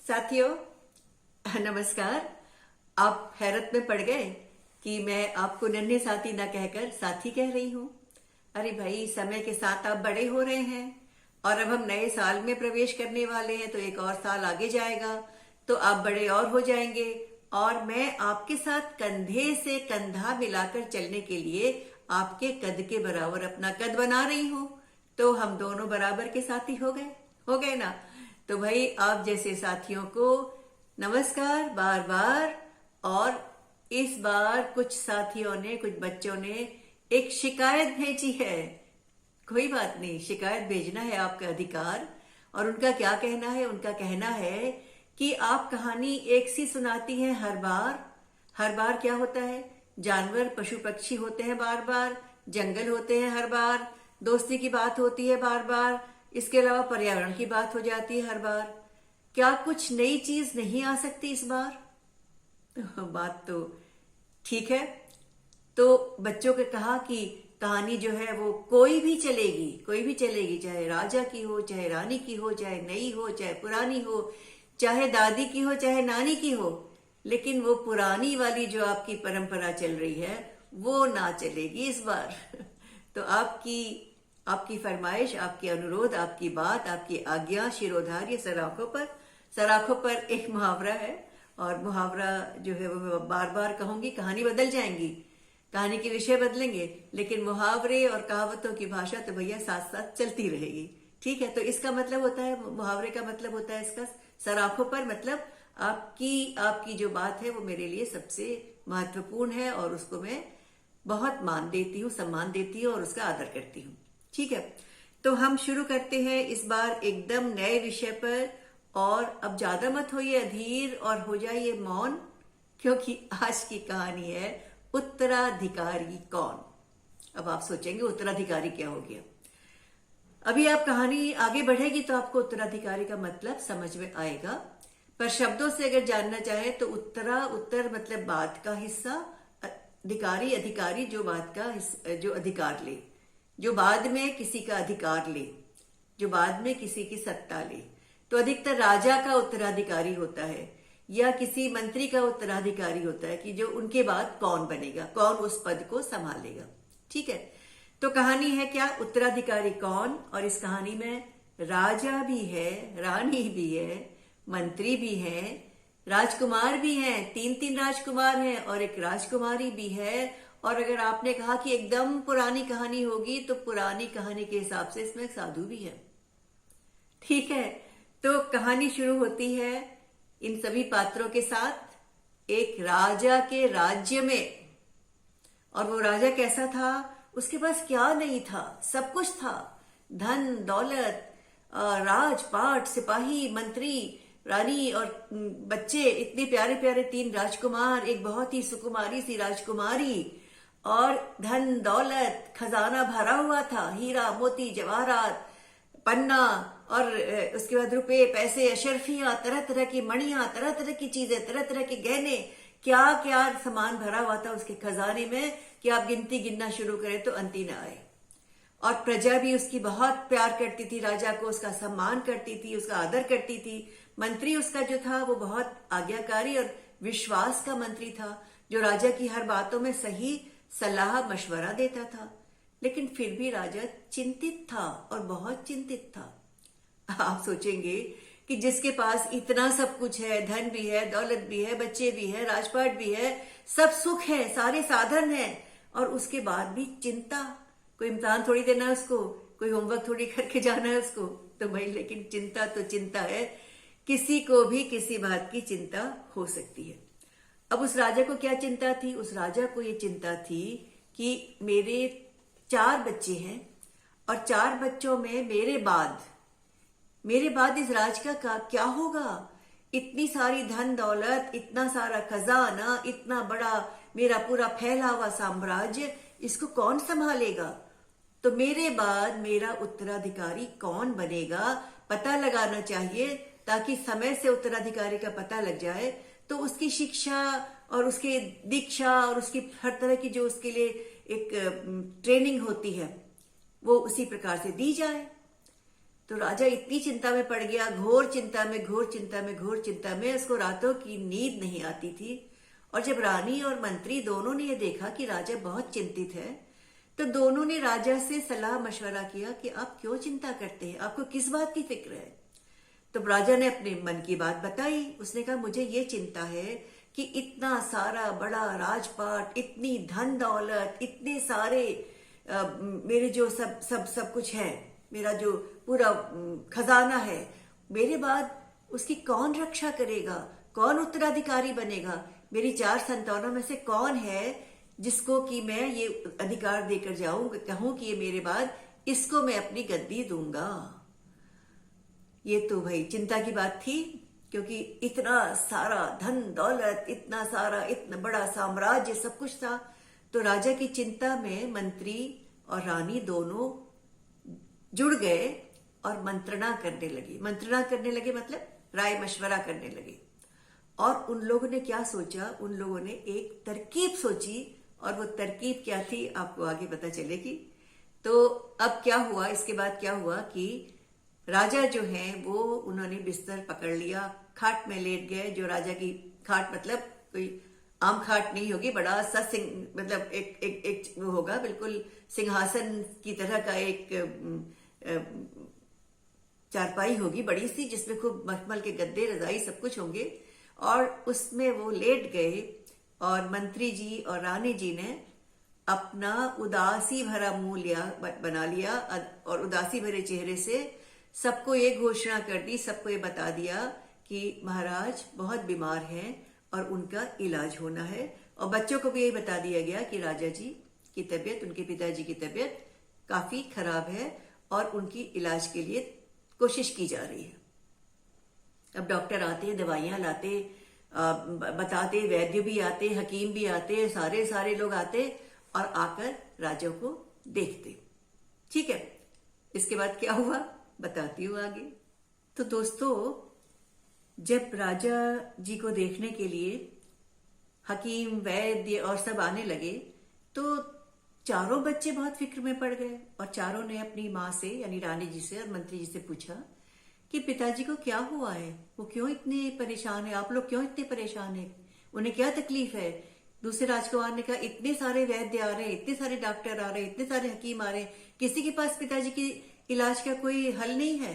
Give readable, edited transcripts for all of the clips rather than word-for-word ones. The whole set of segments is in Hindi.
साथियों, नमस्कार। आप हैरत में पड़ गए कि मैं आपको नन्हे साथी ना कहकर साथी कह रही हूं। अरे भाई, समय के साथ आप बड़े हो रहे हैं और अब हम नए साल में प्रवेश करने वाले हैं, तो एक और साल आगे जाएगा तो आप बड़े और हो जाएंगे और मैं आपके साथ कंधे से कंधा मिलाकर चलने के लिए आपके कद के बराबर अपना कद बना रही हूं। तो हम दोनों बराबर के साथी हो गए ना। तो भाई, आप जैसे साथियों को नमस्कार बार बार। और इस बार कुछ साथियों ने, कुछ बच्चों ने एक शिकायत भेजी है। कोई बात नहीं, शिकायत भेजना है आपका अधिकार। और उनका क्या कहना है? उनका कहना है कि आप कहानी एक सी सुनाती हैं हर बार क्या होता है? जानवर पशु पक्षी होते हैं बार बार, जंगल होते हैं हर बार, दोस्ती की बात होती है बार बार, इसके अलावा पर्यावरण की बात हो जाती है हर बार। क्या कुछ नई चीज नहीं आ सकती इस बार? बात तो ठीक है। तो बच्चों को कहा कि कहानी जो है वो कोई भी चलेगी, चाहे राजा की हो, चाहे रानी की हो, चाहे नई हो, चाहे पुरानी हो, चाहे दादी की हो, चाहे नानी की हो, लेकिन वो पुरानी वाली जो आपकी परंपरा चल रही है वो ना चलेगी इस बार। तो आपकी फरमाइश, आपके अनुरोध, आपकी बात, आपकी आज्ञा शिरोधार्य सराखों पर एक मुहावरा है। और मुहावरा जो है वो मैं बार बार कहूंगी। कहानी बदल जाएंगी, कहानी के विषय बदलेंगे, लेकिन मुहावरे और कहावतों की भाषा तो भैया साथ साथ चलती रहेगी। ठीक है, तो इसका मतलब होता है, मुहावरे का मतलब होता है इसका सराखों पर, मतलब आपकी जो बात है वो मेरे लिए सबसे महत्वपूर्ण है और उसको मैं बहुत मान देती हूँ, सम्मान देती हूँ और उसका आदर करती हूँ। ठीक है, तो हम शुरू करते हैं इस बार एकदम नए विषय पर। और अब ज्यादा मत होइए अधीर और हो जाइए मौन, क्योंकि आज की कहानी है उत्तराधिकारी कौन। अब आप सोचेंगे उत्तराधिकारी क्या हो गया। अभी आप कहानी आगे बढ़ेगी तो आपको उत्तराधिकारी का मतलब समझ में आएगा, पर शब्दों से अगर जानना चाहे तो उत्तर मतलब बात का हिस्सा, अधिकारी जो बात का जो अधिकार ले, जो बाद में किसी का अधिकार ले, जो बाद में किसी की सत्ता ले। तो अधिकतर राजा का उत्तराधिकारी होता है या किसी मंत्री का उत्तराधिकारी होता है कि जो उनके बाद कौन बनेगा, कौन उस पद को संभालेगा। ठीक है, तो कहानी है क्या, उत्तराधिकारी कौन। और इस कहानी में राजा भी है, रानी भी है, मंत्री भी है, राजकुमार भी हैं, तीन राजकुमार हैं और एक राजकुमारी भी है। और अगर आपने कहा कि एकदम पुरानी कहानी होगी तो पुरानी कहानी के हिसाब से इसमें एक साधु भी है। ठीक है, तो कहानी शुरू होती है इन सभी पात्रों के साथ एक राजा के राज्य में। और वो राजा कैसा था? उसके पास क्या नहीं था? सब कुछ था। धन दौलत, राजपाट, सिपाही, मंत्री, रानी और बच्चे, इतने प्यारे प्यारे 3 राजकुमार, एक बहुत ही सुकुमारी सी राजकुमारी, और धन दौलत, खजाना भरा हुआ था, हीरा मोती जवाहरात, पन्ना, और उसके बाद रुपए पैसे, अशर्फियां, तरह तरह की मणियां, तरह तरह की चीजें, तरह तरह के गहने, क्या क्या सामान भरा हुआ था उसके खजाने में कि आप गिनना शुरू करें तो अंत ही ना आए। और प्रजा भी उसकी बहुत प्यार करती थी, राजा को उसका सम्मान करती थी, उसका आदर करती थी। मंत्री उसका जो था वो बहुत आज्ञाकारी और विश्वास का मंत्री था, जो राजा की हर बातों में सही सलाह मशवरा देता था। लेकिन फिर भी राजा चिंतित था और बहुत चिंतित था। आप सोचेंगे कि जिसके पास इतना सब कुछ है, धन भी है, दौलत भी है, बच्चे भी है, राजपाट भी है, सब सुख है, सारे साधन है, और उसके बाद भी चिंता। कोई इम्तिहान थोड़ी देना है उसको, कोई होमवर्क थोड़ी करके जाना है उसको। तो भाई, लेकिन चिंता तो चिंता है, किसी को भी किसी बात की चिंता हो सकती है। अब उस राजा को क्या चिंता थी? उस राजा को ये चिंता थी कि मेरे 4 बच्चे हैं और 4 बच्चों में मेरे बाद इस राज का क्या होगा? इतनी सारी धन दौलत, इतना सारा खजाना, इतना बड़ा मेरा पूरा फैला हुआ साम्राज्य, इसको कौन संभालेगा? तो मेरे बाद मेरा उत्तराधिकारी कौन बनेगा, पता लगाना चाहिए, ताकि समय से उत्तराधिकारी का पता लग जाए तो उसकी शिक्षा और उसकी दीक्षा और उसकी हर तरह की जो उसके लिए एक ट्रेनिंग होती है वो उसी प्रकार से दी जाए। तो राजा इतनी चिंता में पड़ गया, घोर चिंता में, घोर चिंता में, घोर चिंता में, उसको रातों की नींद नहीं आती थी। और जब रानी और मंत्री दोनों ने ये देखा कि राजा बहुत चिंतित है, तो दोनों ने राजा से सलाह मशवरा किया कि आप क्यों चिंता करते हैं, आपको किस बात की फिक्र है। तो राजा ने अपने मन की बात बताई। उसने कहा मुझे ये चिंता है कि इतना सारा बड़ा राजपाट, इतनी धन दौलत, इतने सारे मेरे जो सब सब सब कुछ है, मेरा जो पूरा खजाना है, मेरे बाद उसकी कौन रक्षा करेगा, कौन उत्तराधिकारी बनेगा, मेरी 4 संतानों में से कौन है जिसको कि मैं ये अधिकार देकर जाऊं, कहूं कि ये मेरे बाद इसको मैं अपनी गद्दी दूंगा। ये तो भाई चिंता की बात थी, क्योंकि इतना सारा धन दौलत, इतना सारा, इतना बड़ा साम्राज्य, सब कुछ था। तो राजा की चिंता में मंत्री और रानी दोनों जुड़ गए और मंत्रणा करने लगे मतलब राय मशवरा करने लगे। और उन लोगों ने क्या सोचा, उन लोगों ने एक तरकीब सोची, और वो तरकीब क्या थी आपको आगे पता चलेगी। तो अब क्या हुआ, इसके बाद क्या हुआ कि राजा जो है वो उन्होंने बिस्तर पकड़ लिया, खाट में लेट गए। जो राजा की खाट मतलब कोई आम खाट नहीं होगी, बड़ा सा मतलब एक वो होगा, बिल्कुल सिंहासन की तरह का एक चारपाई होगी बड़ी सी, जिसमें खूब मखमल के गद्दे, रजाई, सब कुछ होंगे। और उसमें वो लेट गए और मंत्री जी और रानी जी ने अपना उदासी भरा मुंह बना लिया और उदासी भरे चेहरे से सबको ये घोषणा कर दी, सबको ये बता दिया कि महाराज बहुत बीमार हैं और उनका इलाज होना है। और बच्चों को भी यही बता दिया गया कि राजा जी की तबीयत, उनके पिताजी की तबीयत काफी खराब है और उनकी इलाज के लिए कोशिश की जा रही है। अब डॉक्टर आते, दवाइयां लाते, बताते, वैद्य भी आते, हकीम भी आते, सारे लोग आते और आकर राजा को देखते। ठीक है, इसके बाद क्या हुआ बताती हूँ आगे। तो दोस्तों, जब राजा जी को देखने के लिए हकीम, वैद्य और सब आने लगे, तो चारों बच्चे बहुत फिक्र में पड़ गए और चारों ने अपनी माँ से, यानी रानी जी से और मंत्री जी से पूछा कि पिताजी को क्या हुआ है, वो क्यों इतने परेशान है, आप लोग क्यों इतने परेशान है, उन्हें क्या तकलीफ है। दूसरे राजकुमार ने कहा इतने सारे वैद्य आ रहे हैं, इतने सारे डॉक्टर आ रहे हैं, इतने सारे हकीम आ रहे हैं, किसी के पास पिताजी की इलाज का कोई हल नहीं है।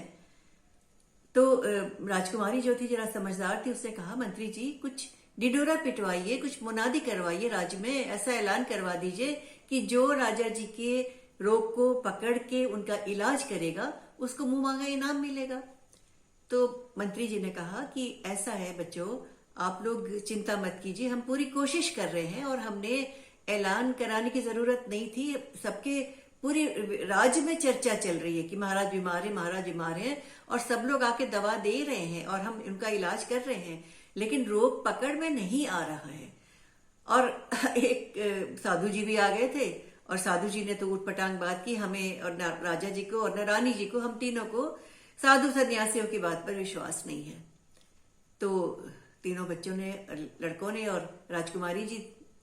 तो राजकुमारी जो थी जरा समझदार थी, उसने कहा मंत्री जी कुछ डिडोरा पिटवाइए, कुछ मुनादी करवाइए, राज्य में ऐसा ऐलान करवा दीजिए कि जो राजा जी के रोग को पकड़ के उनका इलाज करेगा उसको मुंह मांगा इनाम मिलेगा। तो मंत्री जी ने कहा कि ऐसा है बच्चों, आप लोग चिंता मत कीजिए, हम पूरी कोशिश कर रहे हैं और हमने ऐलान कराने की जरूरत नहीं थी। सबके पूरे राज्य में चर्चा चल रही है कि महाराज बीमार है, महाराज बीमार हैं, और सब लोग आके दवा दे रहे हैं और हम उनका इलाज कर रहे हैं, लेकिन रोग पकड़ में नहीं आ रहा है। और एक साधु जी भी आ गए थे और साधु जी ने तो उठपटांग बात की, हमें और न राजा जी को और न रानी जी को, हम तीनों को साधु सन्यासियों की बात पर विश्वास नहीं है। तो तीनों बच्चों ने, लड़कों ने और राजकुमारी जी,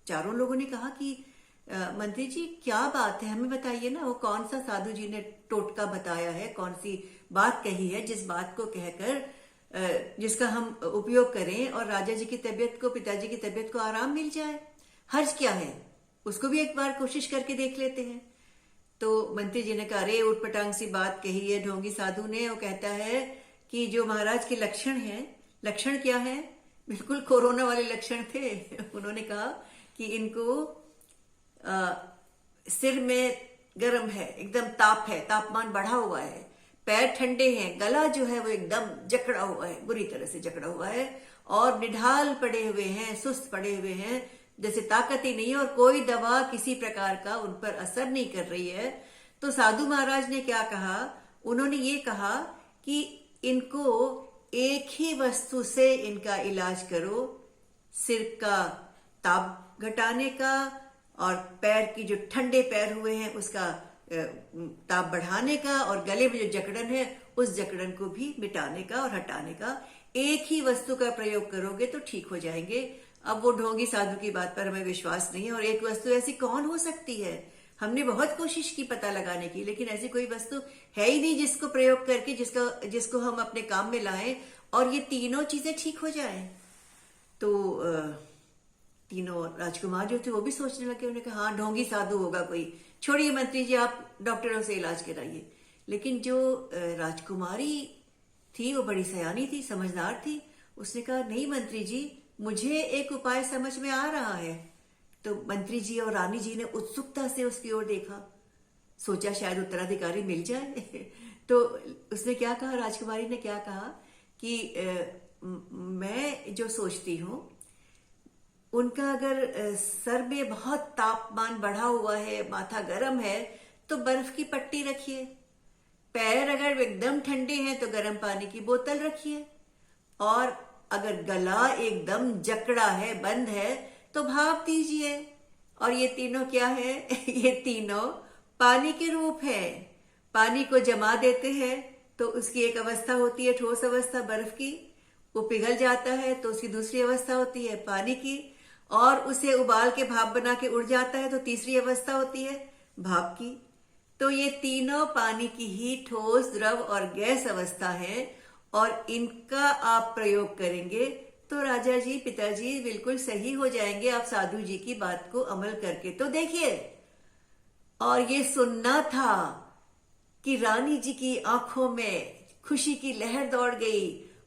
चारों लोगों ने कहा कि मंत्री जी क्या बात है, हमें बताइए ना, वो कौन सा साधु जी ने टोटका बताया है, कौन सी बात कही है जिस बात को कहकर जिसका हम उपयोग करें और राजा जी की तबीयत को, पिताजी की तबीयत को आराम मिल जाए, हर्ज क्या है, उसको भी एक बार कोशिश करके देख लेते हैं। तो मंत्री जी ने कहा अरे उठपटांग सी बात कही है ढोंगी साधु ने। वो कहता है कि जो महाराज के लक्षण हैं, लक्षण क्या है, बिल्कुल कोरोना वाले लक्षण थे। उन्होंने कहा कि इनको सिर में गर्म है, एकदम ताप है, तापमान बढ़ा हुआ है, पैर ठंडे हैं, गला जो है वो एकदम जकड़ा हुआ है, बुरी तरह से जकड़ा हुआ है, और निढाल पड़े हुए हैं, सुस्त पड़े हुए हैं, जैसे ताकत ही नहीं है और कोई दवा किसी प्रकार का उन पर असर नहीं कर रही है। तो साधु महाराज ने क्या कहा, उन्होंने ये कहा कि इनको एक ही वस्तु से इनका इलाज करो, सिर का ताप घटाने का और पैर की जो ठंडे पैर हुए हैं उसका ताप बढ़ाने का, और गले में जो जकड़न है उस जकड़न को भी मिटाने का और हटाने का। एक ही वस्तु का प्रयोग करोगे तो ठीक हो जाएंगे। अब वो ढोंगी साधु की बात पर हमें विश्वास नहीं है, और एक वस्तु ऐसी कौन हो सकती है, हमने बहुत कोशिश की पता लगाने की, लेकिन ऐसी कोई वस्तु है ही नहीं जिसको प्रयोग करके जिसको हम अपने काम में लाएं और ये तीनों चीजें ठीक हो जाएं। तो तीनों राजकुमार जो थे वो भी सोचने लगे, उन्होंने कहा हाँ ढोंगी साधु होगा कोई, छोड़िए मंत्री जी आप डॉक्टरों से इलाज कराइए। लेकिन जो राजकुमारी थी वो बड़ी सयानी थी, समझदार थी। उसने कहा नहीं मंत्री जी, मुझे एक उपाय समझ में आ रहा है। तो मंत्री जी और रानी जी ने उत्सुकता से उसकी ओर देखा, सोचा शायद उत्तराधिकारी मिल जाए। तो उसने क्या कहा, राजकुमारी ने क्या कहा कि मैं जो सोचती हूं, उनका अगर सर में बहुत तापमान बढ़ा हुआ है, माथा गर्म है, तो बर्फ की पट्टी रखिए। पैर अगर एकदम ठंडे हैं तो गर्म पानी की बोतल रखिए। और अगर गला एकदम जकड़ा है, बंद है, तो भाप दीजिए। और ये तीनों क्या है? ये तीनों पानी के रूप है। पानी को जमा देते हैं तो उसकी एक अवस्था होती है ठोस अवस्था बर्फ की, वो पिघल जाता है तो उसकी दूसरी अवस्था होती है पानी की, और उसे उबाल के भाप बना के उड़ जाता है तो तीसरी अवस्था होती है भाप की। तो ये तीनों पानी की ही ठोस, द्रव और गैस अवस्था है, और इनका आप प्रयोग करेंगे तो राजा जी, पिताजी बिल्कुल सही हो जाएंगे। आप साधु जी की बात को अमल करके तो देखिए। और ये सुनना था कि रानी जी की आंखों में खुशी की लहर दौड़ गई।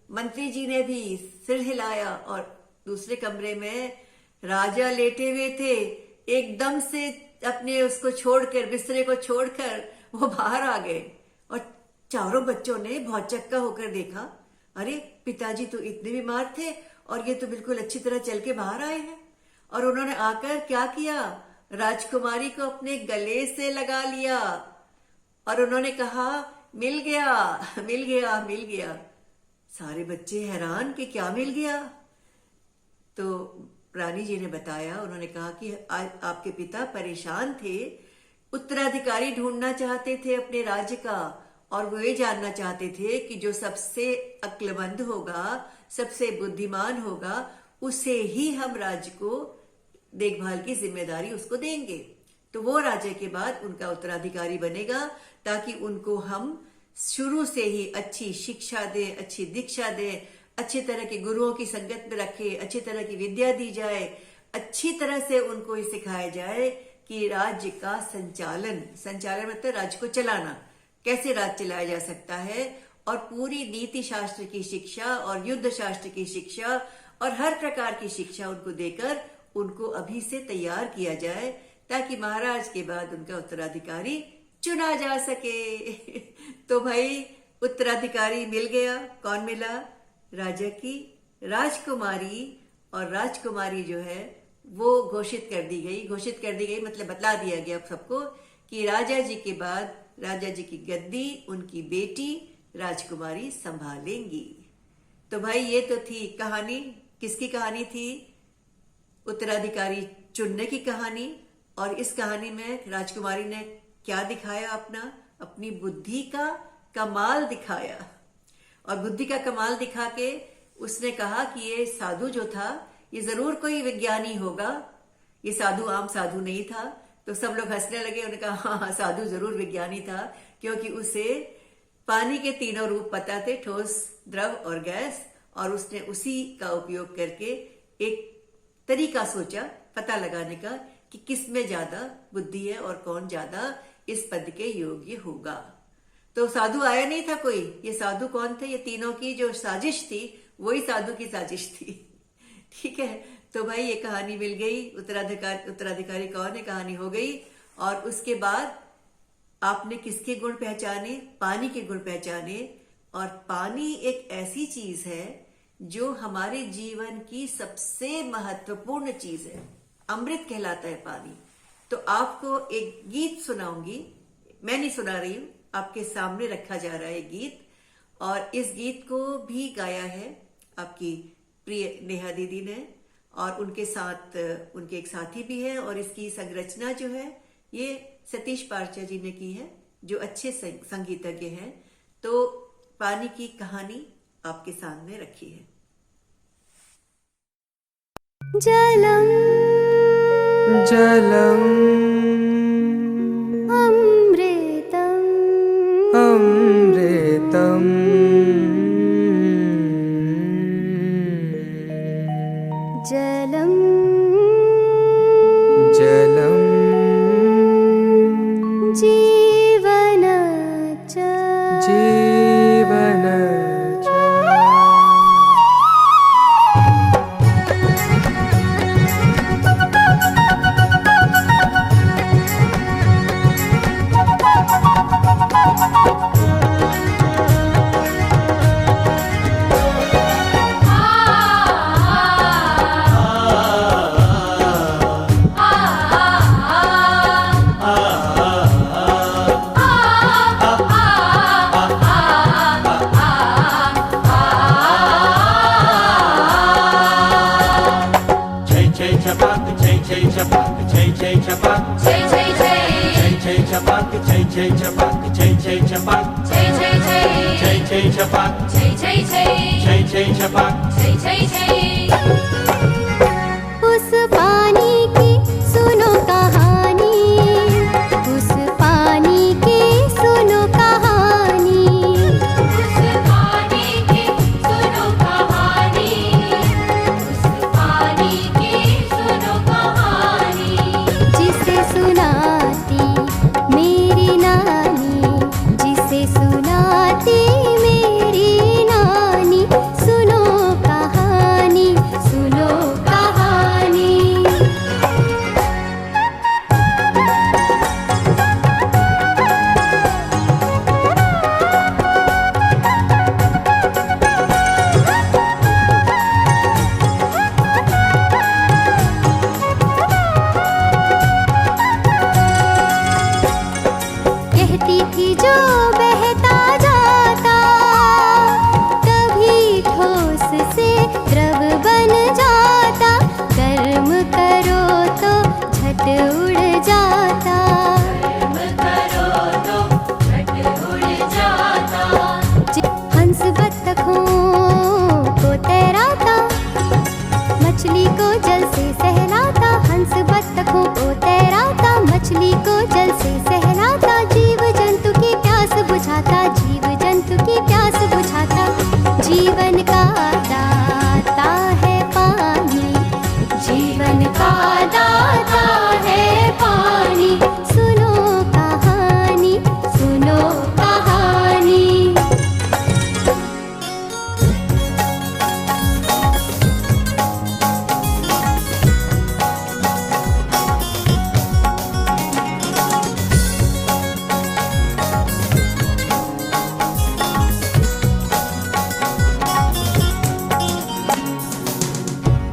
मंत्री जी ने भी सिर हिलाया, और दूसरे कमरे में राजा लेटे हुए थे। एकदम से अपने उसको छोड़कर, बिस्तरे को छोड़कर वो बाहर आ गए, और चारों बच्चों ने भौचक्का होकर देखा, अरे पिताजी तो इतने बीमार थे और ये तो बिल्कुल अच्छी तरह चल के बाहर आए हैं। और उन्होंने आकर क्या किया, राजकुमारी को अपने गले से लगा लिया और उन्होंने कहा मिल गया, मिल गया, मिल गया। सारे बच्चे हैरान कि क्या मिल गया। तो रानी जी ने बताया, उन्होंने कहा कि आपके पिता परेशान थे, उत्तराधिकारी ढूंढना चाहते थे अपने राज्य का, और वो ये जानना चाहते थे कि जो सबसे अक्लमंद होगा, सबसे बुद्धिमान होगा, उसे ही हम राज्य को देखभाल की जिम्मेदारी उसको देंगे। तो वो राज्य के बाद उनका उत्तराधिकारी बनेगा, ताकि उनको हम शुरू से ही अच्छी शिक्षा दें, अच्छी दीक्षा दें, अच्छी तरह के गुरुओं की संगत में रखे, अच्छी तरह की विद्या दी जाए, अच्छी तरह से उनको ये सिखाया जाए कि राज्य का संचालन मतलब राज्य को चलाना, कैसे राज्य चलाया जा सकता है, और पूरी नीति शास्त्र की शिक्षा और युद्ध शास्त्र की शिक्षा और हर प्रकार की शिक्षा उनको देकर उनको अभी से तैयार किया जाए, ताकि महाराज के बाद उनका उत्तराधिकारी चुना जा सके। तो भाई उत्तराधिकारी मिल गया। कौन मिला? राजा की राजकुमारी। और राजकुमारी जो है वो घोषित कर दी गई मतलब बतला दिया गया सबको कि राजा जी के बाद राजा जी की गद्दी उनकी बेटी राजकुमारी संभालेंगी। तो भाई ये तो थी कहानी। किसकी कहानी थी? उत्तराधिकारी चुनने की कहानी। और इस कहानी में राजकुमारी ने क्या दिखाया? अपनी बुद्धि का कमाल दिखाया। और बुद्धि का कमाल दिखा के उसने कहा कि ये साधु जो था ये जरूर कोई विज्ञानी होगा, ये साधु आम साधु नहीं था। तो सब लोग हंसने लगे। उन्होंने कहा हाँ हाँ, साधु जरूर विज्ञानी था, क्योंकि उसे पानी के तीनों रूप पता थे, ठोस, द्रव और गैस, और उसने उसी का उपयोग करके एक तरीका सोचा पता लगाने का कि किस में ज्यादा बुद्धि है और कौन ज्यादा इस पद के योग्य होगा। तो साधु आया नहीं था कोई। ये साधु कौन थे? ये तीनों की जो साजिश थी वही साधु की साजिश थी। ठीक है। तो भाई ये कहानी मिल गई। उत्तराधिकारी कौन है, कहानी हो गई। और उसके बाद आपने किसके गुण पहचाने? पानी के गुण पहचाने। और पानी एक ऐसी चीज है जो हमारे जीवन की सबसे महत्वपूर्ण चीज है। अमृत कहलाता है पानी। तो आपको एक गीत सुनाऊंगी। मैं नहीं सुना रही हूं, आपके सामने रखा जा रहा है गीत। और इस गीत को भी गाया है आपकी प्रिय नेहा दीदी ने, और उनके साथ उनके एक साथी भी है। और इसकी संरचना जो है ये सतीश पारचा जी ने की है, जो अच्छे संगीतज्ञ हैं। तो पानी की कहानी आपके सामने रखी है। जलम जलम जय छपाक जय जय छपाक जय जय जय जय जय छपाक जय जय जय जय जय छपाक जय जय जय। उस पानी की सुनो कहानी, उस पानी की सुनो कहानी, उस पानी की सुनो कहानी, उस पानी की सुनो कहानी। जिसे सुनाती मेरी नानी, जिसे सुनाती मेरी नानी, सुनो कहानी, सुनो कहानी। कहती थी जो बहता जाता, कभी ठोस से द्रव बन जाता, गर्म करो तो झट उड़ जाता। कर्म करो तो झट उड़ जाता। हंस बत्तखों को तैराता, मछली को जल से सहलाता, हंस बत्तखों को तैराता, मछली को जल से सहलाता, जीव जंतु की प्यास बुझाता, जीव जंतु की प्यास बुझाता। जीवन का दाता है पानी, जीवन का दाता है पानी, सुनो कहानी, सुनो कहानी।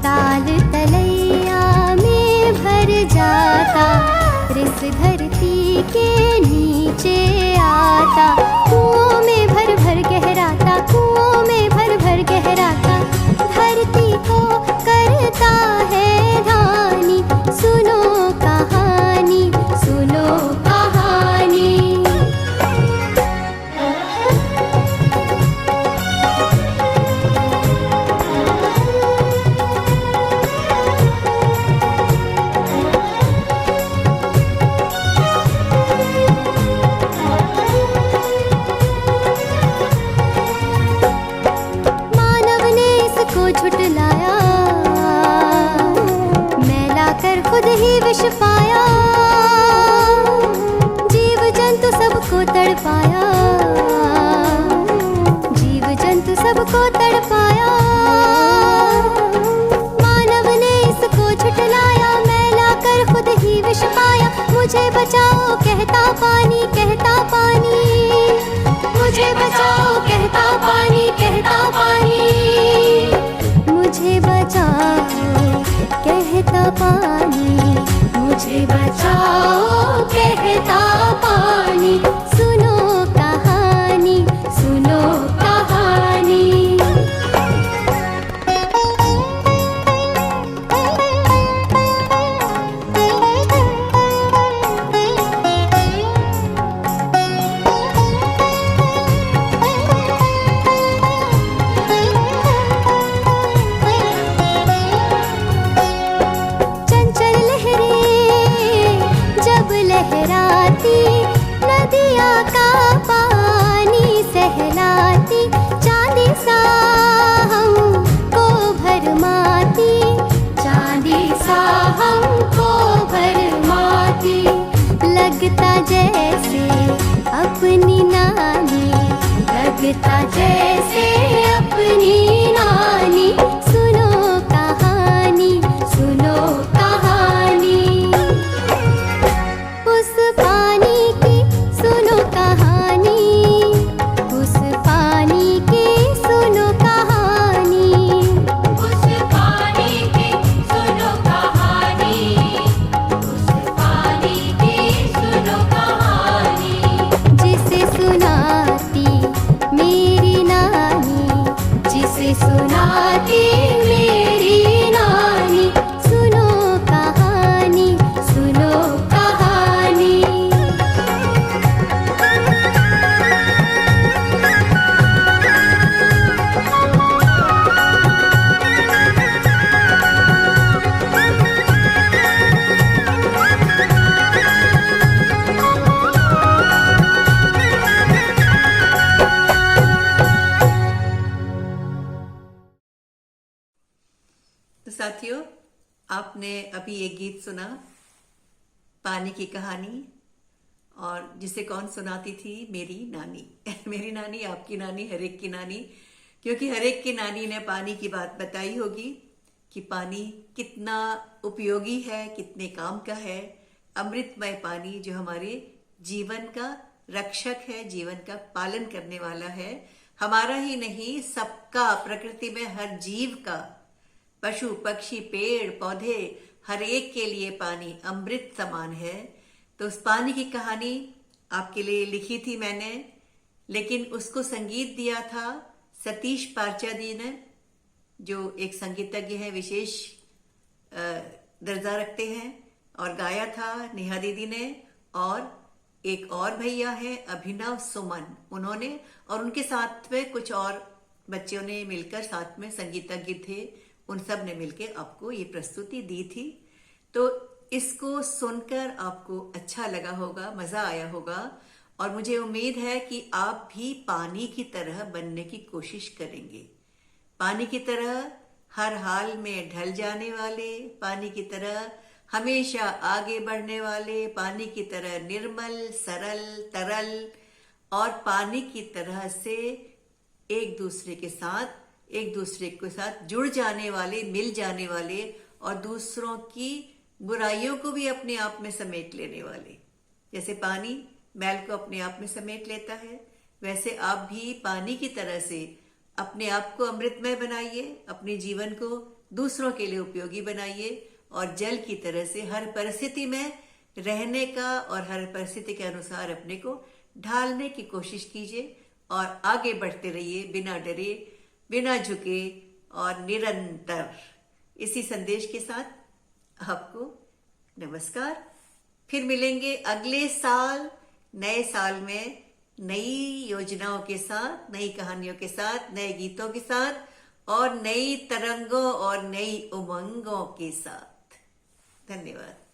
ताल तलैया में भर जाता, रिस धरती के नीचे आता, कुओं में भर भर गहराता, कुओं में भर भर गहराता, धरती को करता है धानी, सुनो कहानी, सुनो कहानी। मानव ने इसको झुटलाया, मैला कर खुद ही विष पाया, जीव जंतु सबको तड़पाया, जीव जंतु सबको तड़पाया। मानव ने इसको झुटलाया, मैला कर खुद ही विष पाया, मुझे बचाओ कहता पानी, कहता पानी, मुझे बचाओ कहता पानी, कहता पानी, मुझे बचाओ कहता पानी, मुझे बचाओ कहता पानी, सुनो कहानी, सुनो कहानी। चंचल लहरें जब लहराती, नदिया का पानी सहलाती, चांदी सा हमको भरमाती, चांदी सा हमको भरमाती, लगता जैसे अपनी नानी, लगता जैसे अपनी नानी, सुनो कहानी, सुनो कहानी। उस पानी की सुनो कहानी, उस पानी की सुनो कहानी, उस पानी की सुनो कहानी, उस पानी की सुनो कहानी। जिसे सुनाती मेरी नानी, जिसे सुनाती मेरी नानी, सुनो कहानी, सुनो कहानी। तो साथियों, आपने अभी एक गीत सुना, पानी की कहानी, और जिसे कौन सुनाती थी? मेरी नानी। मेरी नानी, आपकी नानी, हर एक की नानी, क्योंकि हर एक की नानी ने पानी की बात बताई होगी कि पानी कितना उपयोगी है, कितने काम का है। अमृतमय पानी जो हमारे जीवन का रक्षक है, जीवन का पालन करने वाला है, हमारा ही नहीं सबका, प्रकृति में हर जीव का, पशु पक्षी पेड़ पौधे, हर एक के लिए पानी अमृत समान है। तो उस पानी की कहानी आपके लिए लिखी थी मैंने, लेकिन उसको संगीत दिया था सतीश पारचा जी ने, जो एक संगीतज्ञ है, विशेष दर्जा रखते हैं, और गाया था नेहा दीदी ने, और एक और भैया है अभिनव सुमन, उन्होंने, और उनके साथ में कुछ और बच्चों ने मिलकर साथ में संगीतज्ञ थे, उन सब ने मिलकर आपको ये प्रस्तुति दी थी। तो इसको सुनकर आपको अच्छा लगा होगा, मजा आया होगा, और मुझे उम्मीद है कि आप भी पानी की तरह बनने की कोशिश करेंगे। पानी की तरह हर हाल में ढल जाने वाले, पानी की तरह हमेशा आगे बढ़ने वाले, पानी की तरह निर्मल, सरल, तरल, और पानी की तरह से एक दूसरे के साथ जुड़ जाने वाले, मिल जाने वाले, और दूसरों की बुराइयों को भी अपने आप में समेट लेने वाले। जैसे पानी मैल को अपने आप में समेट लेता है, वैसे आप भी पानी की तरह से अपने आप को अमृतमय बनाइए, अपने जीवन को दूसरों के लिए उपयोगी बनाइए, और जल की तरह से हर परिस्थिति में रहने का और हर परिस्थिति के अनुसार अपने को ढालने की कोशिश कीजिए, और आगे बढ़ते रहिए बिना डरे, बिना झुके, और निरंतर। इसी संदेश के साथ आपको नमस्कार। फिर मिलेंगे अगले साल, नए साल में, नई योजनाओं के साथ, नई कहानियों के साथ, नए गीतों के साथ, और नई तरंगों और नई उमंगों के साथ। धन्यवाद।